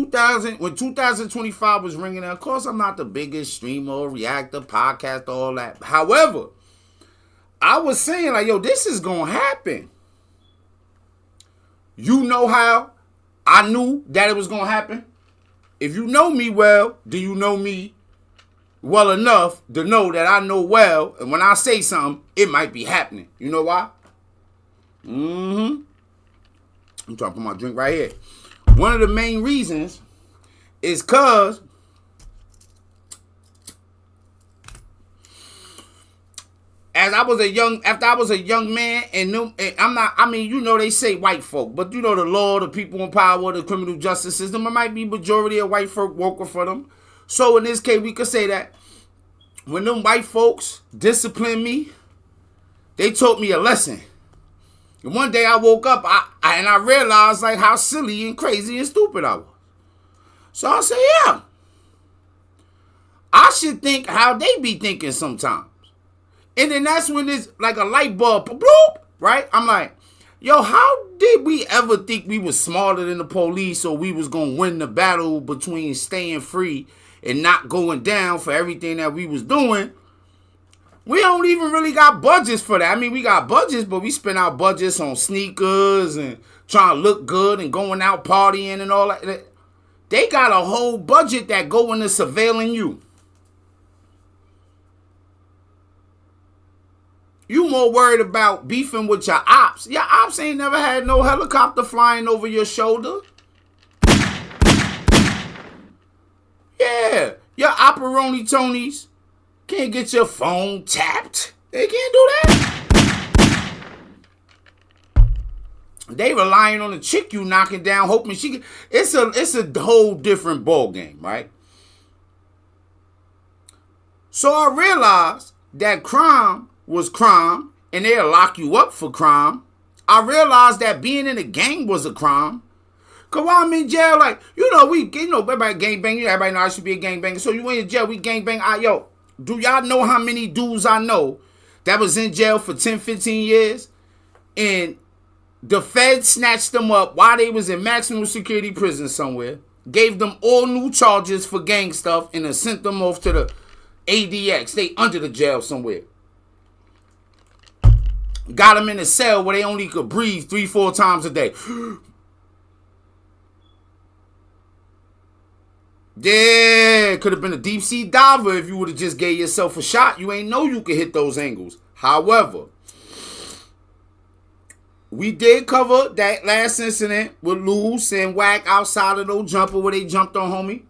when 2025 was ringing, of course I'm not the biggest streamer, reactor, podcaster, all that. However, I was saying like, yo, this is gonna happen. You know how I knew that it was gonna happen? If you know me well, do you know me well enough to know that I know well, and when I say something, it might be happening. You know why? I'm trying to put my drink right here. One of the main reasons is because after I was a young man, and I'm not, I mean, you know, they say white folk, but you know, the law, the people in power, the criminal justice system, it might be majority of white folk working for them. So in this case, we could say that when them white folks disciplined me, they taught me a lesson. And one day I woke up and I realized like how silly and crazy and stupid I was. So I said, yeah, I should think how they be thinking sometimes. And then that's when it's like a light bulb, bloop, right? I'm like, yo, how did we ever think we was smarter than the police or we was going to win the battle between staying free and not going down for everything that we was doing? We don't even really got budgets for that. I mean, we got budgets, but we spend our budgets on sneakers and trying to look good and going out partying and all that. They got a whole budget that go into surveilling you. You more worried about beefing with your ops. Your ops ain't never had no helicopter flying over your shoulder. Yeah, your opperoni Tonys can't get your phone tapped. They can't do that. They relying on the chick you knocking down, hoping she can. It's a whole different ball game, right? So I realized that crime was crime, and they'll lock you up for crime. I realized that being in a gang was a crime. Cause while I'm in jail, like, everybody gang bang. Everybody know I should be a gang banger. So you in jail, we gang bang. Yo, do y'all know how many dudes I know that was in jail for 10, 15 years? And the feds snatched them up while they was in maximum security prison somewhere, gave them all new charges for gang stuff, and then sent them off to the ADX. They under the jail somewhere. Got them in a cell where they only could breathe 3-4 times a day. Yeah, could have been a deep sea diver if you would have just gave yourself a shot. You ain't know you could hit those angles. However, we did cover that last incident with Luce and Whack outside of those jumper where they jumped on homie.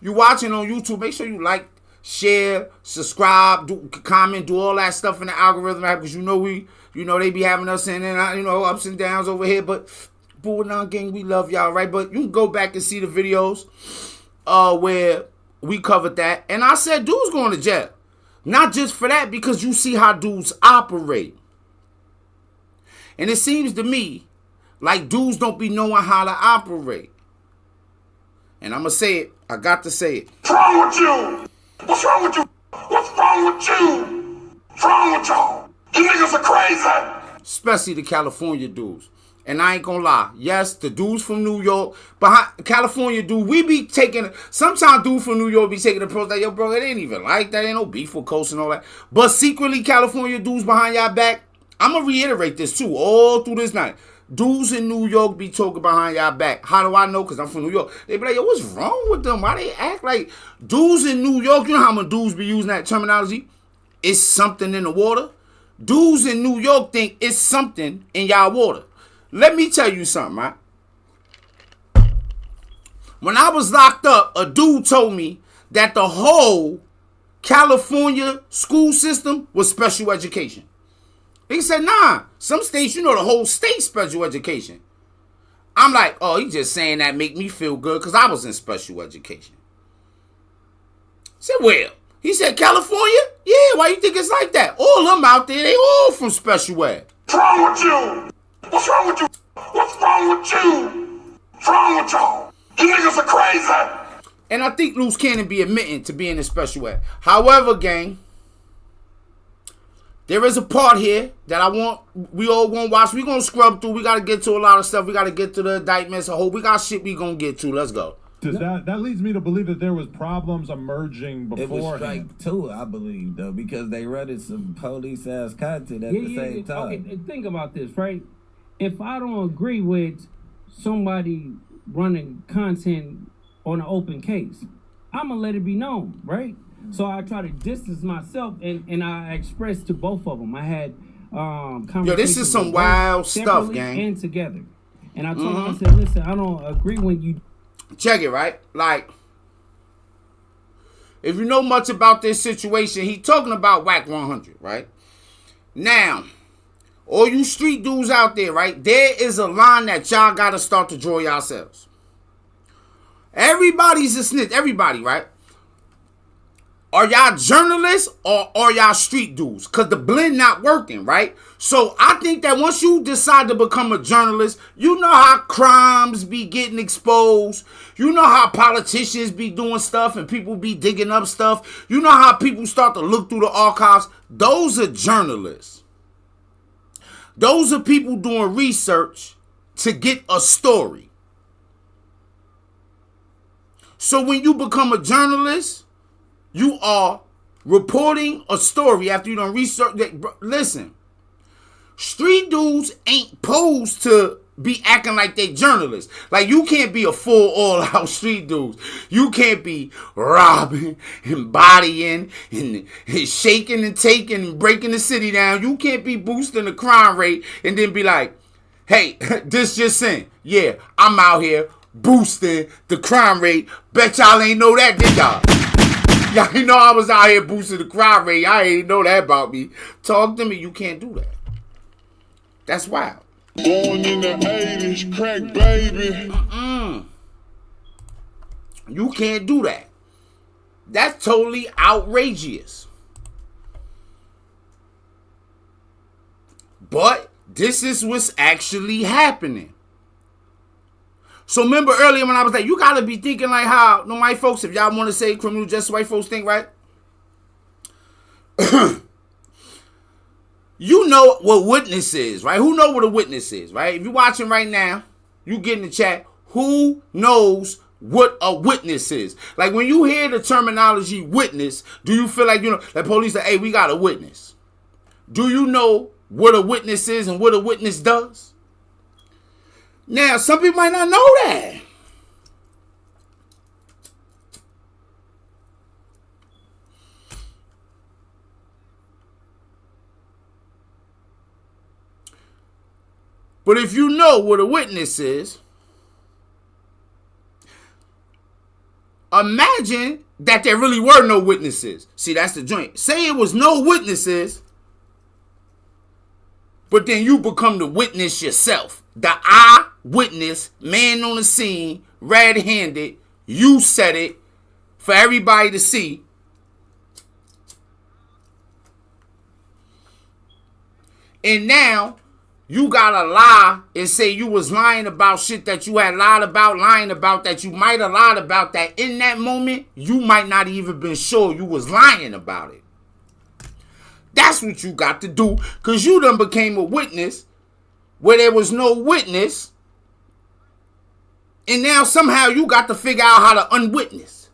You watching on YouTube, make sure you like, share, subscribe, comment, do all that stuff in the algorithm, because they be having us in and out, ups and downs over here. But Bull Down Gang, we love y'all, right? But you can go back and see the videos where we covered that. And I said dudes going to jail. Not just for that, because you see how dudes operate. And it seems to me like dudes don't be knowing how to operate. And I'm going to say it. I got to say it. What's wrong with you? What's wrong with you? What's wrong with you? What's wrong with y'all? You niggas are crazy. Especially the California dudes. And I ain't gonna lie. Yes, the dudes from New York, behind California dude, we be taking, sometimes dudes from New York be taking the approach like, yo, bro, it ain't even like that. Ain't no beef with Coast and all that. But secretly, California dudes behind y'all back, I'm gonna reiterate this too, all through this night. Dudes in New York be talking behind y'all back. How do I know? Because I'm from New York. They be like, yo, what's wrong with them? Why they act like dudes in New York? You know how many dudes be using that terminology? It's something in the water. Dudes in New York think it's something in y'all water. Let me tell you something, right? When I was locked up, a dude told me that the whole California school system was special education. He said, nah, some states, the whole state special education. I'm like, oh, he just saying that make me feel good because I was in special education. I said, well, he said, California? Yeah, why you think it's like that? All of them out there, they all from special ed. What's wrong with you? What's wrong with you? What's wrong with you? What's wrong with y'all? You niggas are crazy. And I think Luce Cannon be admitting to being in special ed. However, gang, there is a part here that we all want to watch. We going to scrub through. We got to get to a lot of stuff. We got to get to the indictments. We got shit we going to get to. Let's go. That leads me to believe that there was problems emerging before. It was strike 2, I believe, though, because they rented some police-ass content at the same time. Okay, think about this, right? If I don't agree with somebody running content on an open case, I'm going to let it be known, right? So I try to distance myself, and I expressed to both of them. I had conversations. Yo, this is some wild stuff, gang. And together. And I told them, I said, listen, I don't agree when you... Check it, right? Like, if you know much about this situation, he talking about WAC 100, right? Now, all you street dudes out there, right? There is a line that y'all got to start to draw yourselves. Everybody's a snitch. Everybody, right? Are y'all journalists or are y'all street dudes? Because the blend not working, right? So I think that once you decide to become a journalist, you know how crimes be getting exposed. You know how politicians be doing stuff and people be digging up stuff. You know how people start to look through the archives. Those are journalists. Those are people doing research to get a story. So when you become a journalist, you are reporting a story after you done research. Listen, street dudes ain't posed to be acting like they journalists. Like, you can't be a full all-out street dudes. You can't be robbing and bodying and shaking and taking and breaking the city down. You can't be boosting the crime rate and then be like, hey, this just in. Yeah, I'm out here boosting the crime rate. Bet y'all ain't know that, did y'all? Y'all ain't know I was out here boosting the crime rate. Y'all ain't know that about me. Talk to me. You can't do that. That's wild. Born in the 80s, crack baby. You can't do that. That's totally outrageous. But this is what's actually happening. So remember earlier when I was like, you gotta be thinking like how the white folks, if y'all want to say criminal justice white folks think, right? You know what witness is, right? Who know what a witness is, right? If you're watching right now, you get in the chat, who knows what a witness is? Like, when you hear the terminology witness, do you feel like, you know, like police say, hey, we got a witness. Do you know what a witness is and what a witness does? Now, some people might not know that. But if you know what a witness is, imagine that there really were no witnesses. See, that's the joint. Say it was no witnesses, but then you become the witness yourself. The eyewitness, man on the scene, red-handed. You said it for everybody to see. And now you gotta lie and say you was lying about shit that you had lying about that you might have lied about, that in that moment you might not even been sure you was lying about it. That's what you got to do, because you done became a witness where there was no witness, and now somehow you got to figure out how to unwitness.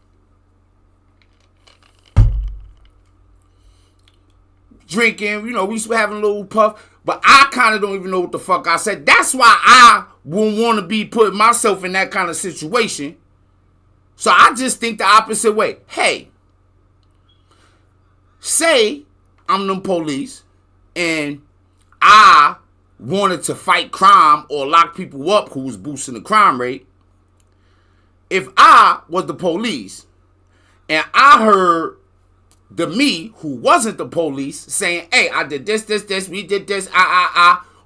Drinking, you know, we having a little puff, but I kind of don't even know what the fuck I said. That's why I wouldn't want to be putting myself in that kind of situation. So I just think the opposite way. Hey, say I'm them police and I wanted to fight crime or lock people up who was boosting the crime rate. If I was the police and I heard the me who wasn't the police saying, hey, I did this, we did this,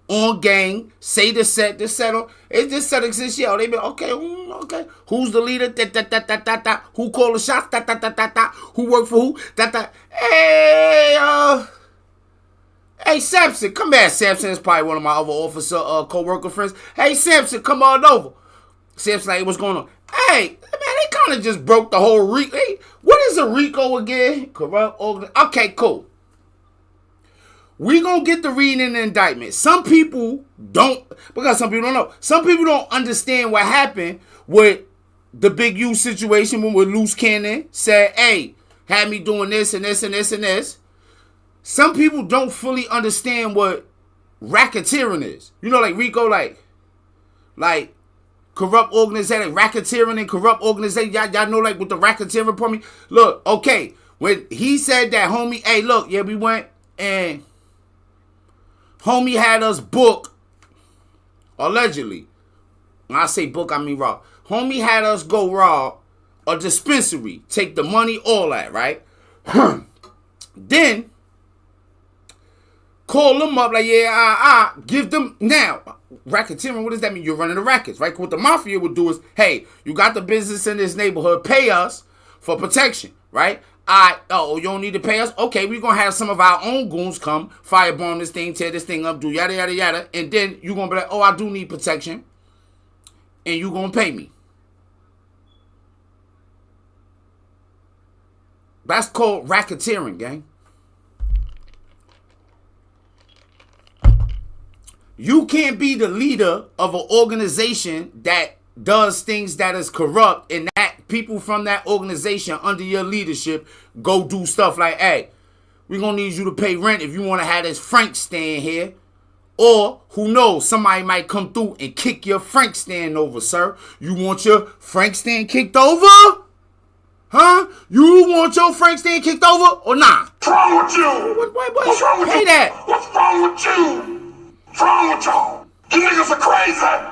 on gang, say this set, it just set exists, yo. They be okay, okay. Who's the leader? Who called the shots? Who worked for who? Hey, Samson, come back. Samson is probably one of my other officer, co-worker friends. Hey, Samson, come on over. Samson, like, what's going on? Hey, man, they kind of just broke the whole RICO. Hey, what is a RICO again? Corrupt organization. Okay, cool. we gonna get to reading the indictment. Some people don't, because some people don't know. Some people don't understand what happened with the Big U situation when Luce Cannon said, hey, had me doing this and this and this and this. Some people don't fully understand what racketeering is. You know, like Rico, like corrupt organization, racketeering and corrupt organization. Y'all know like what the racketeering for me. Look, okay, when he said that, homie, hey, look, yeah, we went and homie had us book, allegedly. When I say book, I mean rob. Homie had us go rob a dispensary, take the money, all that, right? Then call them up like, yeah, give them now. Racketeering, what does that mean? You're running the rackets, right? What the mafia would do is, hey, you got the business in this neighborhood, pay us for protection, right? You don't need to pay us? Okay, we're going to have some of our own goons come, firebomb this thing, tear this thing up, do yada, yada, yada. And then you're going to be like, oh, I do need protection. And you're going to pay me. That's called racketeering, gang. You can't be the leader of an organization that does things that is corrupt and that people from that organization under your leadership go do stuff like, hey, we're going to need you to pay rent if you want to have this Frank stand here. Or, who knows, somebody might come through and kick your Frank stand over, sir. You want your Frank stand kicked over? Huh? You want your Frank stand kicked over or nah? What's wrong with you? What? What's wrong with Pay you? that. What's wrong with you? What's wrong with y'all? You niggas are crazy.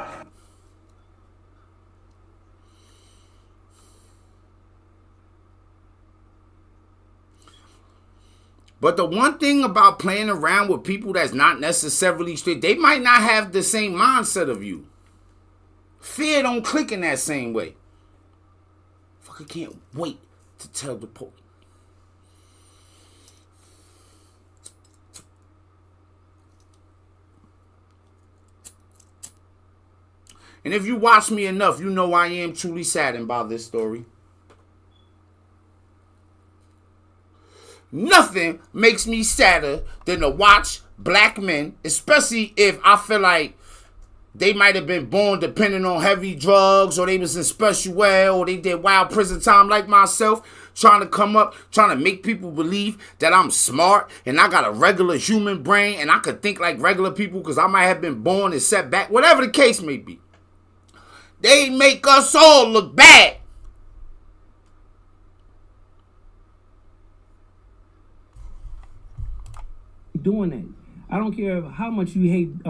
But the one thing about playing around with people that's not necessarily straight, they might not have the same mindset of you. Fear don't click in that same way. Fuck, I can't wait to tell the police. And if you watch me enough, you know I am truly saddened by this story. Nothing makes me sadder than to watch black men, especially if I feel like they might have been born depending on heavy drugs, or they was in special ed, or they did wild prison time like myself, trying to come up, trying to make people believe that I'm smart and I got a regular human brain and I could think like regular people because I might have been born and set back, whatever the case may be. They make us all look bad. Doing that. I don't care how much you hate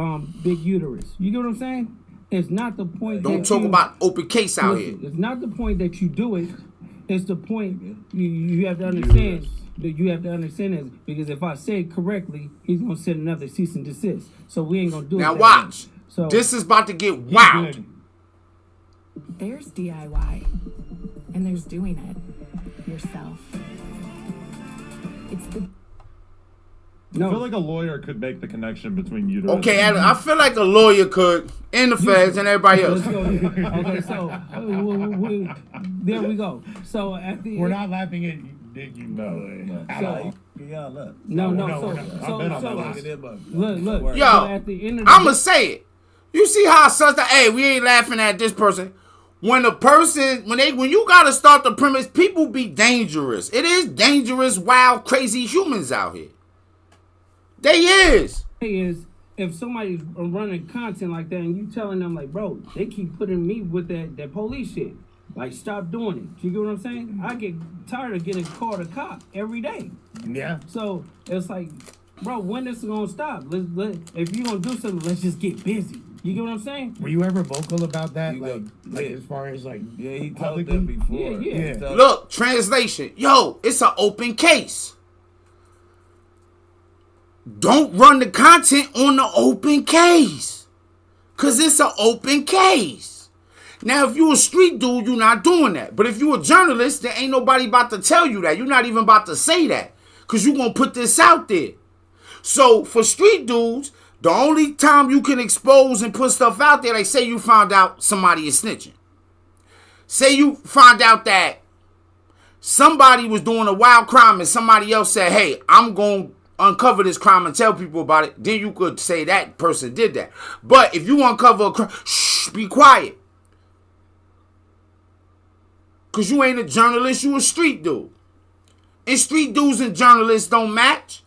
big uterus. You get what I'm saying? It's not the point. Don't talk about open case out here. It's not the point that you do it. It's the point you have to understand. That you have to understand is because if I say it correctly, he's gonna send another cease and desist. So we ain't gonna do it. Now watch. So this is about to get wild. There's DIY, and there's doing it yourself. It's the I feel like a lawyer could make the connection between uterus. Okay, I feel like a lawyer could, and the feds and everybody else. Okay, so there we go. So at the We're not laughing at you, Dick. You know it. So, Y'all up. no. Look. Yo, so at the end of the I'ma say it. You see how such that? Hey, we ain't laughing at this person. When the person, when you gotta start the premise, people be dangerous. It is dangerous, wild, crazy humans out here. They is. If somebody's running content like that and you telling them like, bro, they keep putting me with that police shit. Like, stop doing it. You get what I'm saying? I get tired of getting called a cop every day. Yeah. So it's like, bro, when this is gonna stop? If you gonna do something, let's just get busy. You get what I'm saying? Were you ever vocal about that? Yeah. As far as like, Yeah, he told publicly? them before. Yeah. Look, translation. Yo, it's an open case. Don't run the content on the open case. Because it's an open case. Now, if you a street dude, you're not doing that. But if you a journalist, there ain't nobody about to tell you that. You're not even about to say that. Because you're going to put this out there. So, for street dudes, the only time you can expose and put stuff out there, like say you found out somebody is snitching. Say you find out that somebody was doing a wild crime and somebody else said, hey, I'm going uncover this crime and tell people about it, then you could say that person did that. But if you uncover a crime, shh, be quiet. Because you ain't a journalist, you a street dude. And street dudes and journalists don't match.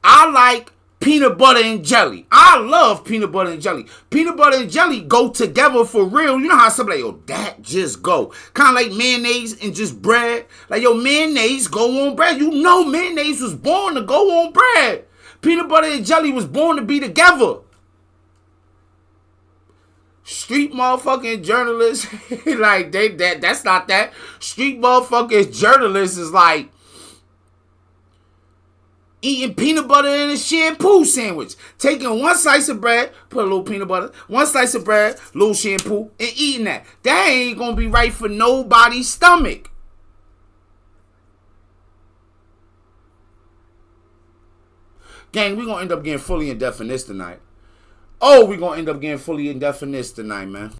I like peanut butter and jelly. I love peanut butter and jelly. Peanut butter and jelly go together for real. You know how somebody, yo, that just go. Kind of like mayonnaise and just bread. Like, yo, mayonnaise go on bread. You know mayonnaise was born to go on bread. Peanut butter and jelly was born to be together. Street motherfucking journalists, like, that's not that. Street motherfucking journalists is like, eating peanut butter in a shampoo sandwich. Taking one slice of bread, put a little peanut butter, one slice of bread, little shampoo, and eating that. That ain't gonna be right for nobody's stomach. Gang, we gonna end up getting fully in depth in this tonight. Oh, we gonna end up getting fully in depth in this tonight, man.